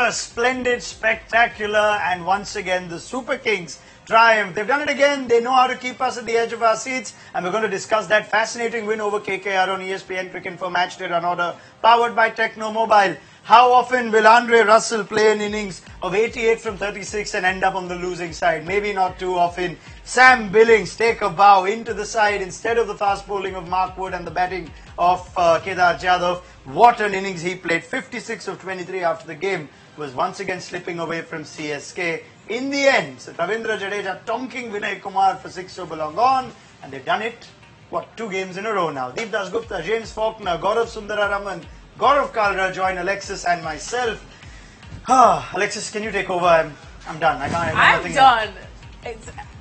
a splendid, spectacular, and once again the Super Kings triumph. They've done it again. They know how to keep us at the edge of our seats, and we're going to discuss that fascinating win over KKR on ESPNcricinfo Matchday Runorder, powered by Techno Mobile. How often will Andre Russell play an innings of 88 from 36 and end up on the losing side? Maybe not too often. Sam Billings take a bow into the side instead of the fast bowling of Mark Wood and the batting of Kedar Jadhav. What an innings he played. 56 of 23 after the game was once again slipping away from CSK. In the end, so Ravindra Jadeja tonking Vinay Kumar for 6 over long on, and they've done it, 2 games in a row now. Deep Dasgupta, James Faulkner, Gaurav Sundararaman, Gaurav Kalra join Alexis and myself. Alexis, can you take over? I'm done. I'm done.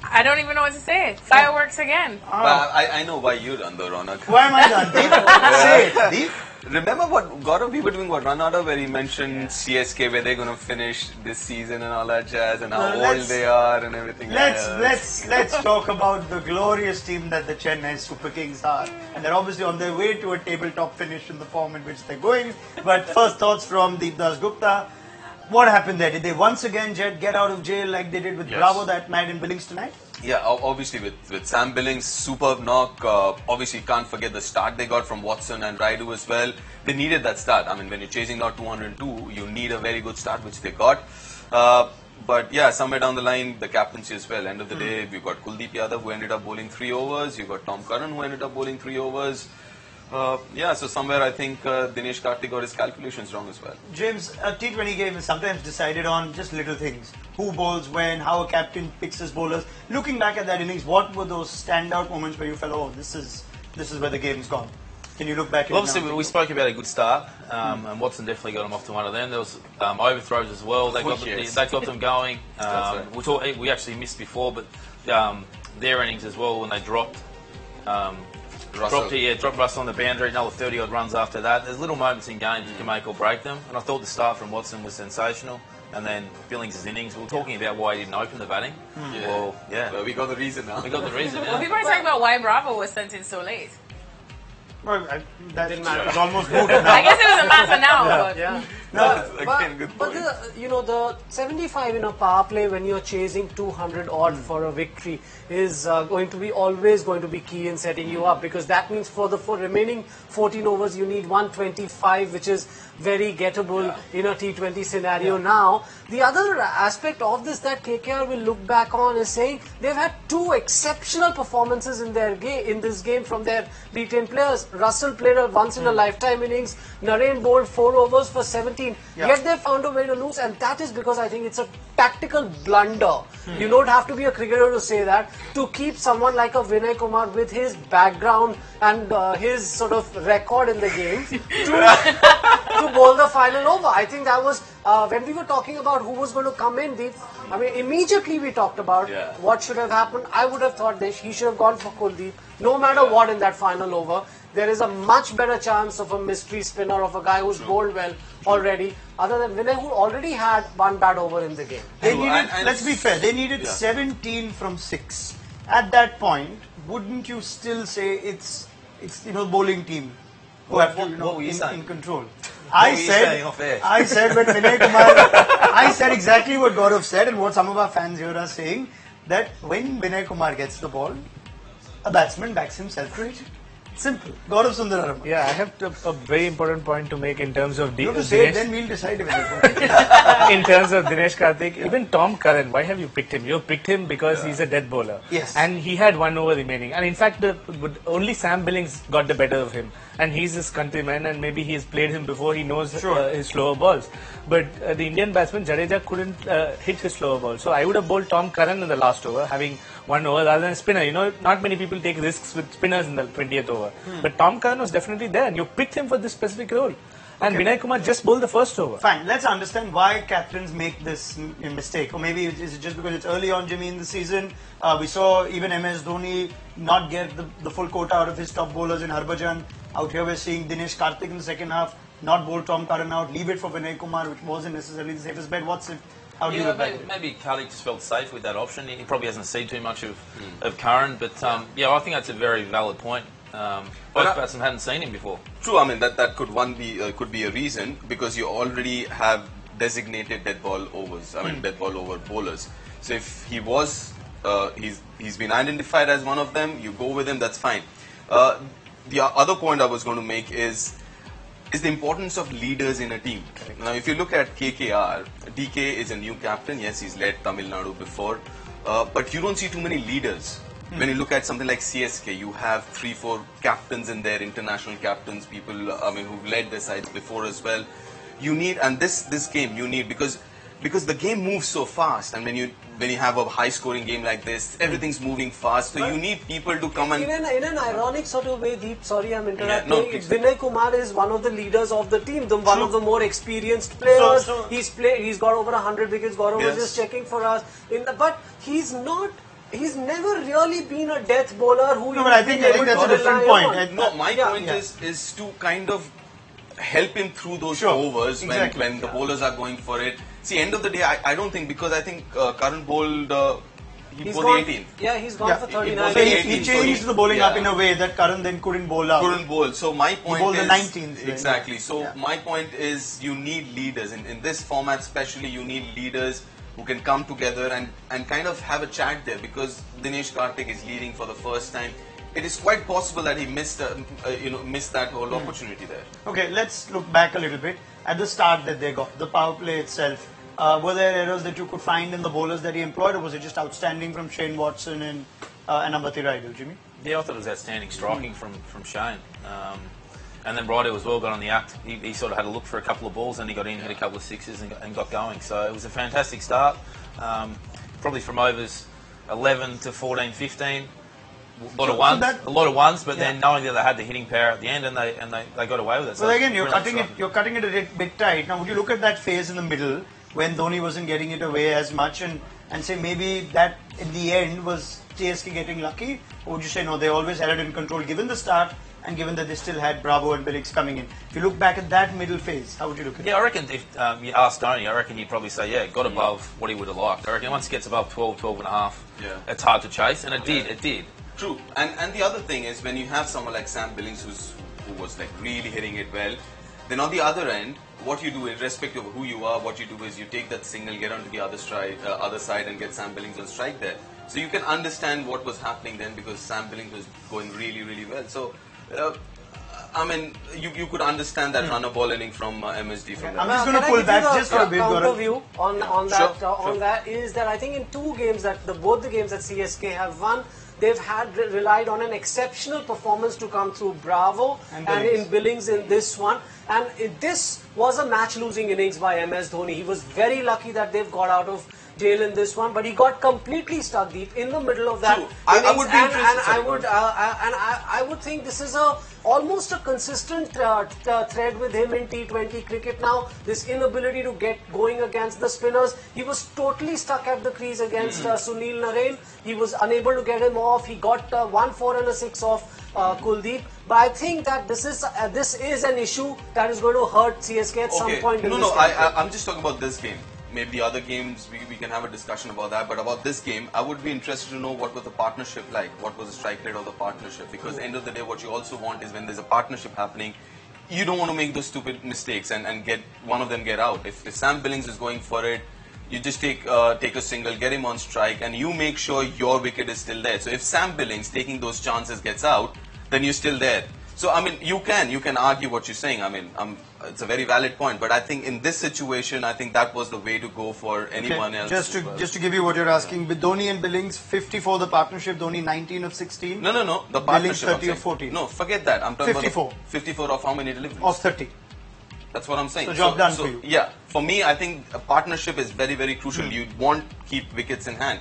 I don't even know what to say. Fireworks again. I know why you're done though, Ronak. Why am I done? Deep, say it. Deep. Remember what Gaurav, we were doing run order where he mentioned CSK, where they're going to finish this season and all that jazz, and how old they are and everything. Let's talk about the glorious team that the Chennai Super Kings are, and they're obviously on their way to a tabletop finish in the form in which they're going. But first thoughts from Deep Dasgupta. What happened there? Did they once again get out of jail like they did with Bravo that night in Billings tonight? Yeah, obviously with Sam Billings, superb knock. Obviously can't forget the start they got from Watson and Raidu as well. They needed that start. I mean, when you're chasing out 202, you need a very good start, which they got. But yeah, somewhere down the line, the captaincy as well. End of the day, we got Kuldeep Yadav, who ended up bowling 3 overs. You got Tom Curran, who ended up bowling 3 overs. So somewhere I think Dinesh Karthik got his calculations wrong as well. James, a T20 game is sometimes decided on just little things. Who bowls when, how a captain picks his bowlers. Looking back at that innings, what were those standout moments where you felt, oh, this is where the game's gone? Can you look back at well, obviously, we spoke about a good start, and Watson definitely got him off to one of them. There was overthrows as well. They got them going. We actually missed before, but their innings as well when they dropped. Dropped Russell on the boundary, another 30-odd runs after that. There's little moments in games you can make or break them, and I thought the start from Watson was sensational. And then Billings' innings, we were talking about why he didn't open the batting. Well, we got the reason now. We got the reason now. Well, people are talking about why Bravo was sent in so late. Well, that didn't matter. It was almost moved now. I guess it was a matter now. But the 75 in a power play when you're chasing 200 odd for a victory is always going to be key in setting you up, because that means for the remaining 14 overs you need 125, which is very gettable in a T20 scenario. Now, the other aspect of this that KKR will look back on is saying they've had 2 exceptional performances in this game from their retained players. Russell played a once-in-a-lifetime innings. Naren bowled 4 overs for 17. Yet they found a way to lose, and that is because I think it's a tactical blunder. You don't have to be a cricketer to say that. To keep someone like a Vinay Kumar with his background and his sort of record in the game to bowl the final over. I think that was when we were talking about who was going to come in. Immediately we talked about what should have happened. I would have thought he should have gone for Kuldeep. No matter what in that final over, there is a much better chance of a mystery spinner, of a guy who's bowled well already, other than Vinay, who already had 1 bad over in the game. Let's be fair, they needed 17 from 6. At that point, wouldn't you still say it's bowling team who have to in control? I said when Vinay Kumar, I said exactly what Gaurav said and what some of our fans here are saying, that when Vinay Kumar gets the ball, a batsman backs himself to hit it. Simple. Gaurav Sundararaman. Yeah, I have a very important point to make in terms of You have to say it, then we'll decide if in terms of Dinesh Karthik. Even Tom Curran, why have you picked him? You picked him because he's a death bowler. Yes. And he had 1 over remaining. And in fact, only Sam Billings got the better of him. And he's his countryman, and maybe he's played him before, he knows his slower balls. But the Indian batsman, Jadeja, couldn't hit his slower ball. So I would have bowled Tom Curran in the last over, having 1 over rather than a spinner. Not many people take risks with spinners in the 20th over. But Tom Curran was definitely there, and you picked him for this specific role. And Vinay Kumar just bowled the first over. Fine, let's understand why captains make this mistake. Or maybe is it just because it's early on, Jimmy, in the season? We saw even MS Dhoni not get the full quota out of his top bowlers in Harbhajan. Out here we're seeing Dinesh Karthik in the second half not bowl Tom Curran out, leave it for Vinay Kumar, which wasn't necessarily the safest bet. How do you look at maybe Karthik just felt safe with that option. He probably hasn't seen too much of Curran, but I think that's a very valid point. Both batsmen hadn't seen him before. True, I mean that could be a reason, because you already have designated dead ball overs. I mean, dead ball over bowlers. So if he was, he's been identified as one of them. You go with him. That's fine. The other point I was going to make is the importance of leaders in a team. Now, if you look at KKR, DK is a new captain. Yes, he's led Tamil Nadu before, but you don't see too many leaders. When you look at something like CSK, you have 3-4 captains in there, international captains, people who've led their sides before as well. You need, and this game you need because the game moves so fast, and when you have a high-scoring game like this, everything's moving fast. So you need people to come and in an ironic sort of way. Deep, sorry, I'm interrupting. Yeah, no, Vinay Kumar is one of the leaders of the team, one of the more experienced players. He's got over 100 wickets. Gaurav was just checking for us. But he's not. He's never really been a death bowler who. No, but I think that's a different point. No, my point is to kind of help him through those overs when the bowlers are going for it. See, end of the day, I don't think, because I think Karan bowled. He bowled 18. Yeah, he's gone for 39. So he changed the bowling up in a way that Karan then couldn't bowl out. Couldn't bowl. So my point he bowled is the 19th. Exactly. So my point is you need leaders in this format, especially you need leaders who can come together and kind of have a chat there, because Dinesh Karthik is leading for the first time. It is quite possible that he missed that whole opportunity there. Okay, let's look back a little bit at the start that they got, the power play itself. Were there errors that you could find in the bowlers that he employed, or was it just outstanding from Shane Watson and Ambati Raidu, Jimmy? Yeah, I thought it was outstanding striking from Shane. And then Raidu as well got on the act. He sort of had a look for a couple of balls, and he got in, hit a couple of sixes and got going. So it was a fantastic start. Probably from overs 11 to 14, 15. A lot of ones, but then knowing that they had the hitting power at the end, and they got away with it. So again, you're cutting it a bit tight. Now, would you look at that phase in the middle when Dhoni wasn't getting it away as much, and say maybe that in the end was CSK getting lucky, or would you say no, they always had it in control given the start and given that they still had Bravo and Billings coming in? If you look back at that middle phase, how would you look at it? Yeah, I reckon if you asked Dhoni, I reckon he'd probably say, it got above what he would have liked. I reckon once it gets above 12, 12 and a half, it's hard to chase, and it did. True, and the other thing is when you have someone like Sam Billings who was like really hitting it well, then on the other end, what you do, irrespective of who you are, what you do is you take that single, get onto the other side, and get Sam Billings on strike there. So you can understand what was happening then, because Sam Billings was going really, really well. So, you could understand that runner ball inning from MSD from that. I'm just going to pull back just for a bit. Counter view on that is that I think in two games both the games that CSK have won, they've relied on an exceptional performance to come through Bravo and in Billings in this one. And this was a match-losing innings by MS Dhoni. He was very lucky that they've got out of jail in this one, but he got completely stuck deep in the middle of that innings. I would think this is almost a consistent thread with him in T20 cricket now. This inability to get going against the spinners. He was totally stuck at the crease against Sunil Narine. He was unable to get him off. He got 1 4 and a 6 off Kuldeep. But I think that this is an issue that is going to hurt CSK at some point in this game. I'm just talking about this game. Maybe the other games, we can have a discussion about that. But about this game, I would be interested to know what was the partnership like. What was the strike rate of the partnership? Because end of the day, what you also want is when there's a partnership happening, you don't want to make those stupid mistakes and get one of them get out. If Sam Billings is going for it, you just take a single, get him on strike, and you make sure your wicket is still there. So if Sam Billings taking those chances gets out, then you're still there. So I mean, you can argue what you're saying. I mean, it's a very valid point. But I think in this situation, I think that was the way to go for anyone else. Just to give you what you're asking, with Dhoni and Billings, 54 the partnership. Dhoni 19 of 16. No. The partnership. Billings 30 of 14. No, forget that. I'm talking 54. about 54 of how many deliveries? Of 30. That's what I'm saying. So job done for you. Yeah, for me, I think a partnership is very, very crucial. You want to keep wickets in hand.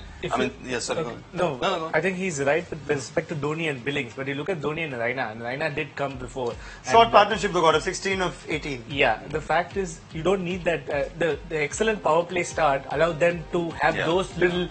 No, I think he's right with respect to Dhoni and Billings. But you look at Dhoni and Raina did come before. Short partnership, they got a 16 of 18. Yeah, the fact is you don't need that. The excellent power play start allowed them to have those little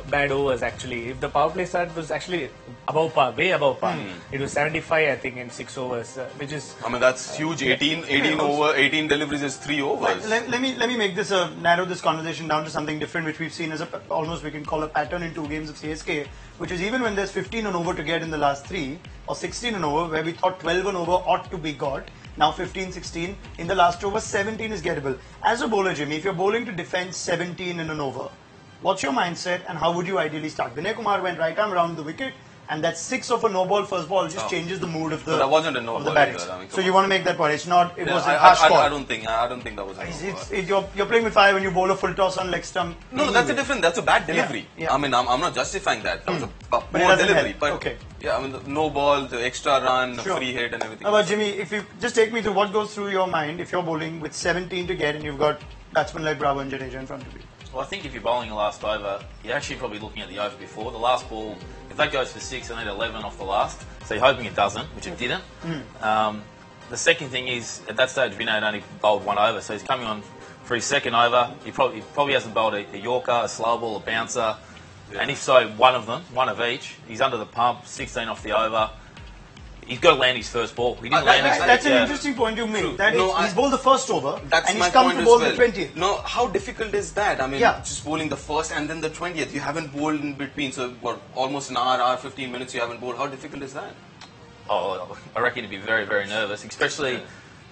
bad overs actually. If the power play start was actually above par, way above par. It was 75, I think, in 6 overs, which is... I mean, that's huge. 18 deliveries is 3 overs. Let me make this narrow this conversation down to something different, which we've seen as almost we can call a pattern in 2 games of CSK, which is even when there's 15 and over to get in the last 3 or 16 and over, where we thought 12 and over ought to be got, now 15, 16. In the last over, 17 is gettable. As a bowler, Jimmy, if you're bowling to defend 17 in an over, what's your mindset and how would you ideally start? Vinay Kumar went right arm round the wicket, and that 6 of a no ball first ball just changes the mood of the. But that wasn't a no ball. I mean, so you want to make that point? It's not. It was a harsh call. I don't think that was a no ball. You're playing with 5 and you bowl a full toss on leg stump. No, that's a different. That's a bad delivery. Yeah. I mean, I'm not justifying that. That was a But it poor doesn't delivery. help. But Okay. yeah, I mean, the no ball, the extra run, the Sure. free hit, and everything. How about Jimmy? If you just take me through what goes through your mind if you're bowling with 17 to get and you've got batsmen like Bravo and Jadeja in front of you. Well, I think if you're bowling the last over, you're actually probably looking at the over before. The last ball, if that goes for 6 and then 11 off the last, so you're hoping it doesn't, which it didn't. The second thing is, at that stage, Vinay had only bowled 1 over, so he's coming on for his second over. He probably hasn't bowled a Yorker, a slow ball, a bouncer, and if so, one of each. He's under the pump, 16 off the over. He's got to land his first ball. He didn't land his That's an interesting point you made. That he's bowled the first over That's and my he's come point to as bowl well. the 20th. No, how difficult is that? I mean, Yeah. just bowling the first and then the 20th. You haven't bowled in between, so what, almost an hour, 15 minutes you haven't bowled. How difficult is that? Oh, I reckon he'd be very, very nervous, especially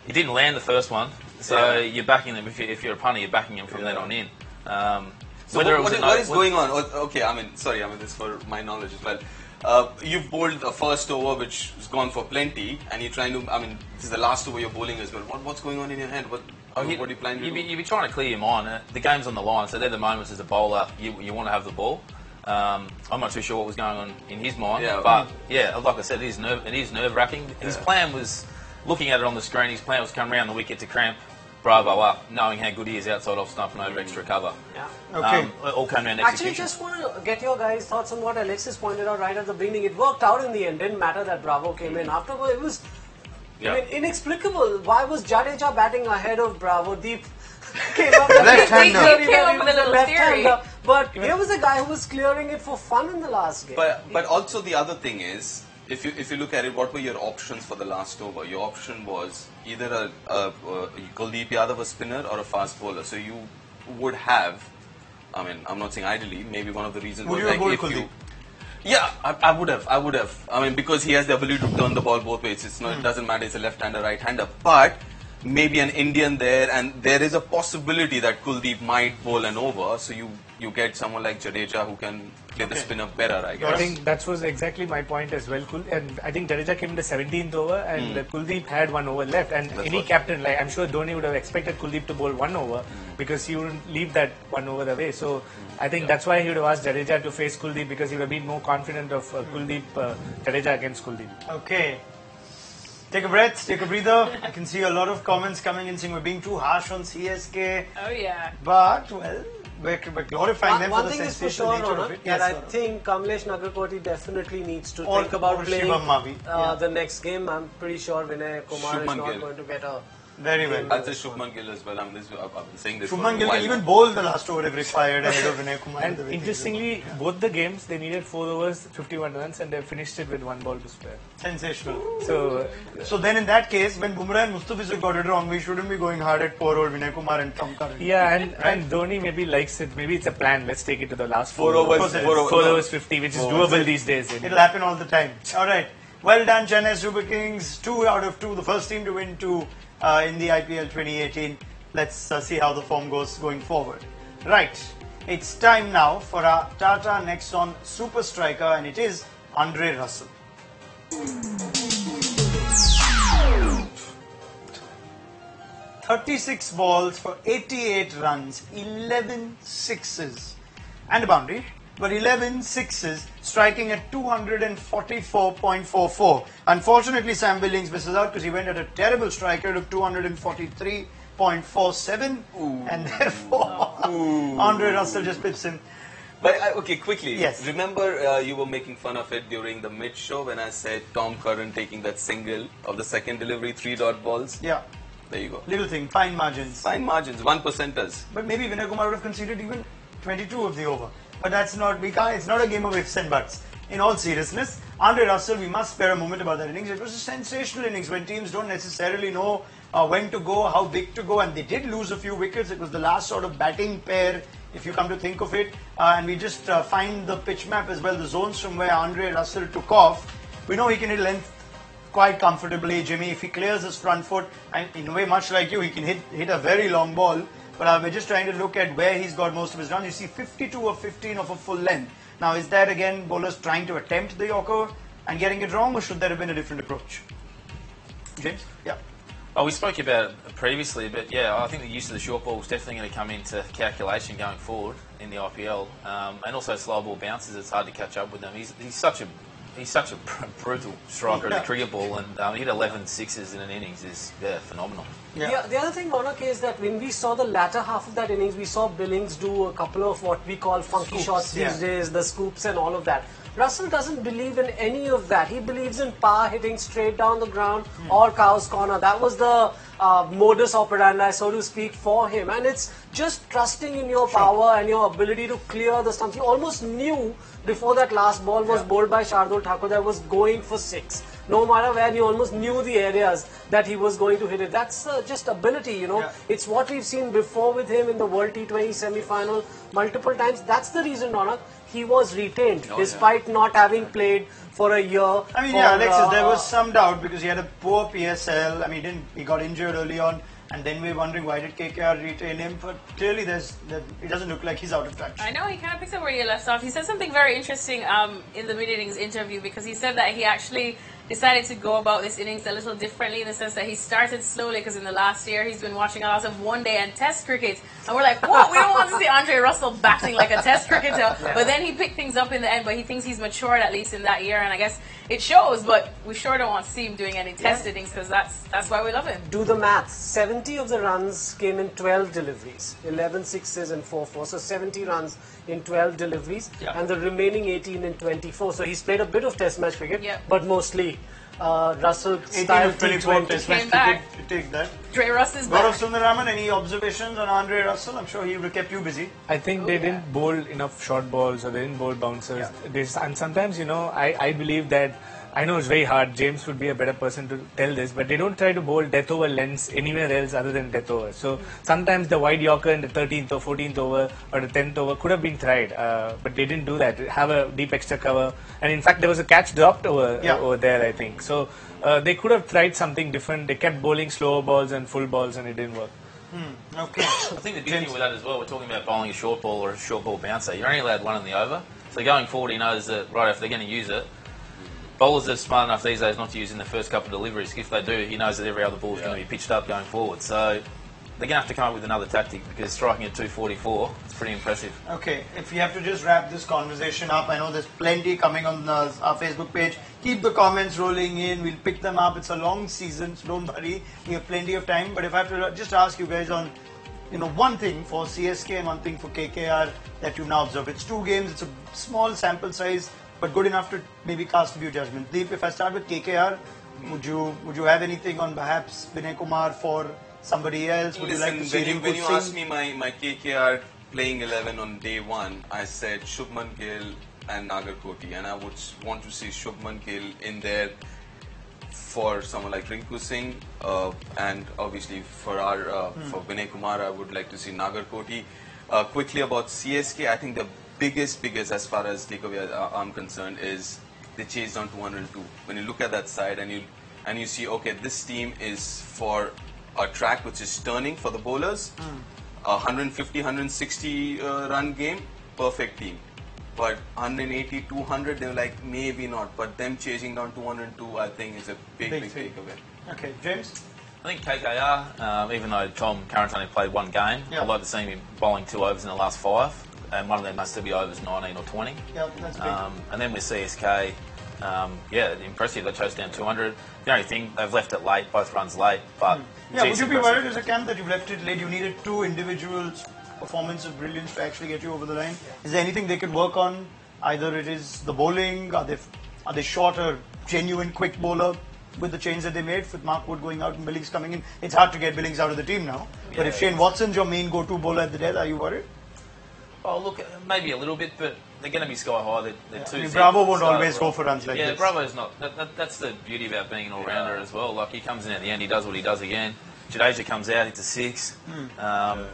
he didn't land the first one, so you're backing them. If you're a punter, you're backing him from then on in. So what is going on? Okay, I mean, this is for my knowledge as well. You've bowled a first over which has gone for plenty, and you're trying to. I mean, this is the last over you're bowling as well. What's going on in your head? What are you planning to do? You'd be trying to clear your mind. The game's on the line, so they're the moments as a bowler you want to have the ball. I'm not too sure what was going on in his mind, but yeah, like I said, it is nerve-wracking. His plan was, looking at it on the screen, his plan was come around the wicket to cramp Bravo up, knowing how good he is outside off stump and over extra cover. Yeah. Okay. All came down Actually, execution. just want to get your guys' thoughts on what Alexis pointed out right at the beginning. It worked out in the end. Didn't matter that Bravo came in. Afterward, it was inexplicable. Why was Jadeja batting ahead of Bravo? Deep came up Left-hander. He came up with a little theory. But here was a guy who was clearing it for fun in the last game. But also the other thing is, if you look at it, what were your options for the last over? Your option was either Kuldeep Yadav, a spinner, or a fast bowler. So you would have, I mean, I'm not saying ideally, maybe one of the reasons Would was you have like bowled if you. Kuldeep? Yeah, I would have. I mean, because he has the ability to turn the ball both ways. It's not, it doesn't matter, it's a left-hander, right-hander. But maybe an Indian there, and there is a possibility that Kuldeep might bowl an over. So you get someone like Jadeja who can play the spinner better, I guess. I think that was exactly my point as well. And I think Jadeja came in the 17th over, and Kuldeep had 1 over left. And any captain, like I'm sure Dhoni would have expected Kuldeep to bowl 1 over because he wouldn't leave that 1 over away. So I think that's why he would have asked Jadeja to face Kuldeep, because he would have been more confident of Jadeja against Kuldeep. Okay. Take a breath, take a breather. I can see a lot of comments coming in saying we're being too harsh on CSK. Oh yeah. But, well, we're glorifying them for One the thing is for sensational sure, nature of Ronak, it. that Yes, I sir. think Kamlesh Nagarkoti definitely needs to Or- think about or playing Shivam Mavi. the next game. I'm pretty sure Vinay Kumar is Shubman not Gill. going to get a... Very well. I'll say Shubman Gill as well. I mean, I've been saying this. Shubman Gill for a can while even now. bowl the last over if required ahead of Vinay Kumar. And the way things interestingly, both the games, they needed 4 overs, 51 runs, and they finished it with 1 ball to spare. are. Sensational. So then in that case, when Bumrah and Mustafizur got it wrong, we shouldn't be going hard at poor old Vinay Kumar and Tom Curran. yeah, and Dhoni maybe likes it. Maybe it's a plan. Let's take it to the last 4 overs, overs. four overs. 4 overs 50, which is doable these days. It'll happen all the time. All right. Well done, Chennai Super Kings. 2 out of 2. The first team to win 2 in the IPL 2018. Let's see how the form goes going forward. Right. It's time now for our Tata Nexon Super Striker, and it is Andre Russell. 36 balls for 88 runs, 11 sixes, and a boundary. But 11 sixes, striking at 244.44. Unfortunately, Sam Billings misses out because he went at a terrible strike rate of 243.47, and therefore Andre Russell just pips him. But okay, quickly. Yes. Remember, you were making fun of it during the mid show when I said Tom Curran taking that single of the second delivery, 3 dot balls. Yeah, There you go. little thing, fine margins. Fine margins, 1%ers. But maybe Vinay Kumar would have conceded even 22 of the over. But that's not, we can't, it's not a game of ifs and buts. In all seriousness, Andre Russell, we must spare a moment about that innings. It was a sensational innings when teams don't necessarily know when to go, how big to go, and they did lose a few wickets. It was the last sort of batting pair, if you come to think of it. And we just find the pitch map as well, the zones from where Andre Russell took off. We know he can hit length quite comfortably. Jimmy, if he clears his front foot, and in a way much like you, he can hit a very long ball. But we're just trying to look at where he's got most of his runs. You see 52 of 15 of a full length. Now, is that again bowlers trying to attempt the Yorker and getting it wrong, or should there have been a different approach? James? Yeah. Oh, we spoke about it previously, but yeah, I think the use of the short ball is definitely going to come into calculation going forward in the IPL, and also slow ball bounces. It's hard to catch up with them. He's such a brutal striker at the cricket ball, and he hit 11 sixes in an innings is phenomenal. Yeah. The other thing, Monak, is that when we saw the latter half of that innings, we saw Billings do a couple of what we call funky shots these days, the scoops and all of that. Russell doesn't believe in any of that. He believes in power hitting straight down the ground or cow's corner. That was the modus operandi, so to speak, for him. And it's just trusting in your power and your ability to clear the stumps. He almost knew before that last ball was bowled by Shardul Thakur that was going for 6. No matter where, he almost knew the areas that he was going to hit it. That's just ability, you know. Yeah. It's what we've seen before with him in the World T20 semi-final multiple times. That's the reason, Ronak, he was retained despite not having played for a year. I mean, Alexis, there was some doubt because he had a poor PSL. I mean, he got injured early on. And then we're wondering why did KKR retain him, but clearly it doesn't look like he's out of touch. I know, he kind of picks up where you left off. He said something very interesting in the mid-innings interview, because he said that he actually decided to go about this innings a little differently, in the sense that he started slowly, because in the last year he's been watching a lot of one-day and test cricket, and we're like, what? We don't want to see Andre Russell batting like a test cricketer. But then he picked things up in the end, but he thinks he's matured at least in that year, and I guess it shows, but we sure don't want to see him doing any test innings, because that's why we love him. Do the math. 70 of the runs came in 12 deliveries, 11 sixes and 4-4. So 70 runs in 12 deliveries, and the remaining 18 in 24. So he's played a bit of test match cricket, but mostly Russell style T20. Test match cricket. Take that. Dre Russ is Gaurav back. Sundararaman, any observations on Andre Russell? I'm sure he would have kept you busy. I think they didn't bowl enough short balls, or they didn't bowl bouncers. And sometimes, you know, I believe that, I know it's very hard, James would be a better person to tell this, but they don't try to bowl death over lengths anywhere else other than death over. So sometimes the wide Yorker in the 13th or 14th over or the 10th over could have been tried, but they didn't do that. Have a deep extra cover, and in fact there was a catch dropped over there, I think. So they could have tried something different. They kept bowling slower balls and full balls, and it didn't work. Okay. I think the big thing with that as well, we're talking about bowling a short ball or a short ball bouncer. You're only allowed one in the over. So going forward, he knows that, right, if they're going to use it, bowlers are smart enough these days not to use in the first couple of deliveries. If they do, he knows that every other ball is going to be pitched up going forward. So they're going to have to come up with another tactic, because striking at 244, it's pretty impressive. Okay, if we have to just wrap this conversation up, I know there's plenty coming on our Facebook page. Keep the comments rolling in. We'll pick them up. It's a long season, so don't worry. We have plenty of time. But if I have to just ask you guys on, one thing for CSK and one thing for KKR that you now observe. It's 2 games. It's a small sample size, but good enough to maybe cast a few judgments. Deep, if I start with KKR, would you have anything on perhaps Vinay Kumar for somebody else? Would you like to see him? When you asked me my KKR playing 11 on day 1, I said Shubman Gill and Nagarkoti, and I would want to see Shubman Gill in there for someone like Rinku Singh, and obviously for for Vinay Kumar, I would like to see Nagarkoti. Quickly about CSK, I think the biggest as far as takeaway I'm concerned is they chased down 202. When you look at that side and you see, okay, this team is for a track which is turning for the bowlers, 150, 160 run game, perfect team. But 180, 200, they were like, maybe not. But them chasing down 202, I think is a big takeaway. Okay, James? I think KKR, even though Tom Curran's only played 1 game, I'd like to see him bowling 2 overs in the last 5. And one of them must still be overs 19 or 20. Yeah, that's big. And then with CSK, impressive. They chased down 200. The only thing, they've left it late, both runs late. But would you be worried as a camp that you've left it late? You needed 2 individuals' performance of brilliance to actually get you over the line. Is there anything they could work on? Either it is the bowling, are they short a genuine quick bowler with the change that they made with Mark Wood going out and Billings coming in? It's hard to get Billings out of the team now. But if Shane Watson's your main go-to bowler at the death, are you worried? Oh, look, maybe a little bit, but they're going to be sky high. They're too Bravo won't always go for runs like this. Yeah, Bravo's not. That's the beauty about being an all-rounder as well. Like, he comes in at the end, he does what he does again. Jadeja comes out, it's a 6. But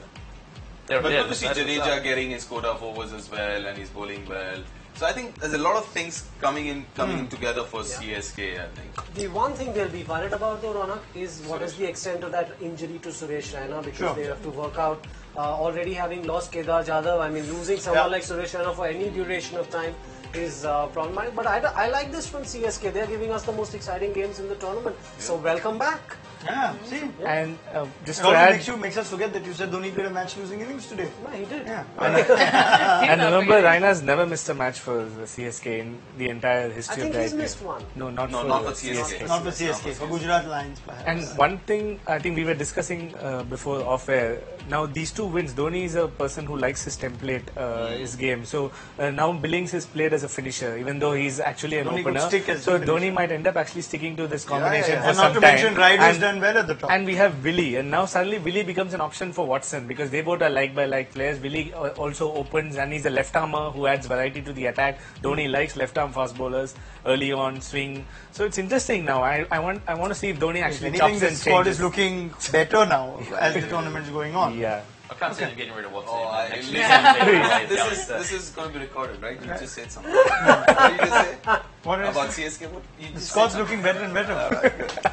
good to see Jadeja getting his quota of overs as well, and he's bowling well. So I think there's a lot of things coming in together for CSK, I think. The one thing they'll be worried about though, Ronak, is what is the extent of that injury to Suresh Raina, because they have to work out. Already having lost Kedar Jadhav, I mean losing someone like Suresh Raina for any duration of time is problematic. But I like this from CSK. They're giving us the most exciting games in the tournament. So welcome back. Yeah, see. And just It to also add, makes us forget that you said Dhoni played a match losing innings today. No, he did. Yeah. and remember, Raina's never missed a match for the CSK in the entire I history think of the he's IPL. missed one. No, not No, for not for CSK. Not for CSK, for Gujarat Lions perhaps. And one thing I think we were discussing before off air, now these two wins, Dhoni is a person who likes his template, his game. So now Billings is played as a finisher, even though he's actually an Dhoni could opener. stick as So a finisher. Dhoni might end up actually sticking to this combination for And some not to time. mention, Raidu has And- done well at the top. And we have Willie, and now suddenly Willie becomes an option for Watson because they both are like players. Willie also opens, and he's a left armer who adds variety to the attack. Dhoni likes left arm fast bowlers early on, swing. So it's interesting now. I want to see if Dhoni actually Anything, chops the and squad changes. is looking better now as the tournament is going on. Yeah. I can't see them getting rid of Watson. Oh, I Next listen. season. This is going to be recorded, right? You just said something. What did you just say? What else? About CSK? What? You The just squad's said looking better and better.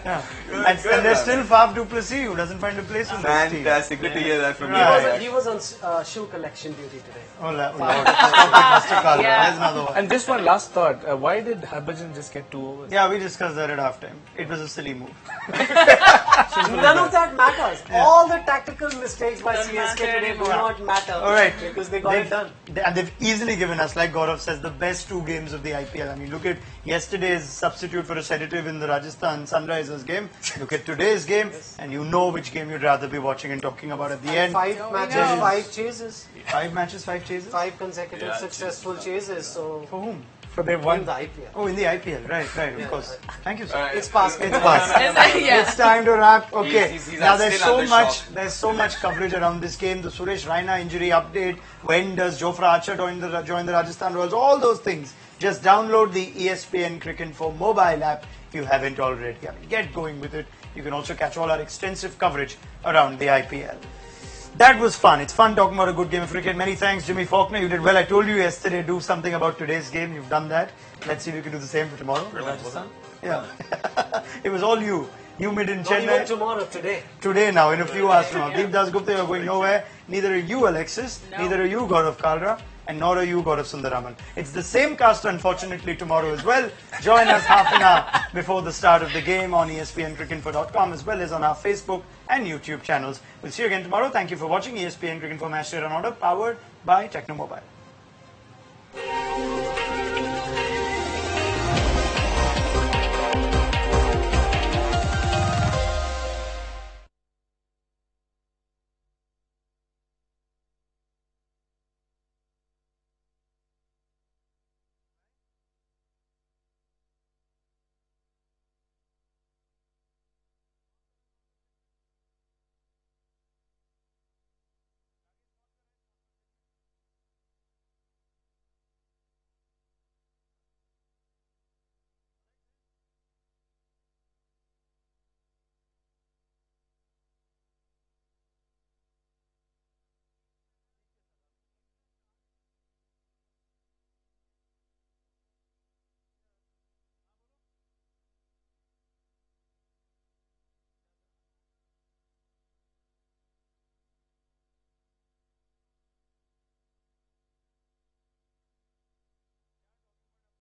Yeah. Good, And good, there's man. still Faf du Plessis who doesn't find a place in this team. Fantastic. Good to hear that from Right. you. He was on shoe collection duty today. Oh, Lord. Stop it, Mr. Kalra. Yeah. There's another one. And just one last thought. Why did Harbhajan just get 2 overs? Yeah, we discussed that at halftime. It was a silly move. None of that matters. All the tactical mistakes by Don't CSK matter today do anymore. not matter. All right. Because they got it done. And they've easily given us, like Gaurav says, the best 2 games of the IPL. I mean, look at yesterday's substitute for a sedative in the Rajasthan Sunrisers game. Look at today's game, and you know which game you'd rather be watching and talking about at the end. 5 matches, know. 5 chases. 5 matches, 5 chases? 5 consecutive successful chases. So For whom? So they in won. the IPL. Oh, in the IPL. Right, of course. Thank you, sir. Alright. It's past. It's past. Yeah. It's time to wrap. Okay. He's Now there's still so under much. shock. There's so much coverage around this game. The Suresh Raina injury update. When does Jofra Archer join the Rajasthan Royals? All those things. Just download the ESPNcricinfo mobile app if you haven't already. I mean, get going with it. You can also catch all our extensive coverage around the IPL. That was fun. It's fun talking about a good game of cricket. Many thanks, Jimmy Faulkner. You did well. I told you yesterday, do something about today's game. You've done that. Let's see if you can do the same for tomorrow. Rajasthan. Yeah. It was all you. You made in Not even Chennai. tomorrow, today. Today now, in a few hours from now. Deep Dasgupta, you're going nowhere. Neither are you, Alexis. No. Neither are you, Gaurav Kalra. And nor are you, Gaurav Sundaraman. It's the same cast, unfortunately, tomorrow as well. Join us half an hour before the start of the game on ESPNcricinfo.com as well as on our Facebook and YouTube channels. We'll see you again tomorrow. Thank you for watching ESPN Cricinfo Matchday Runorder, powered by Techno Mobile.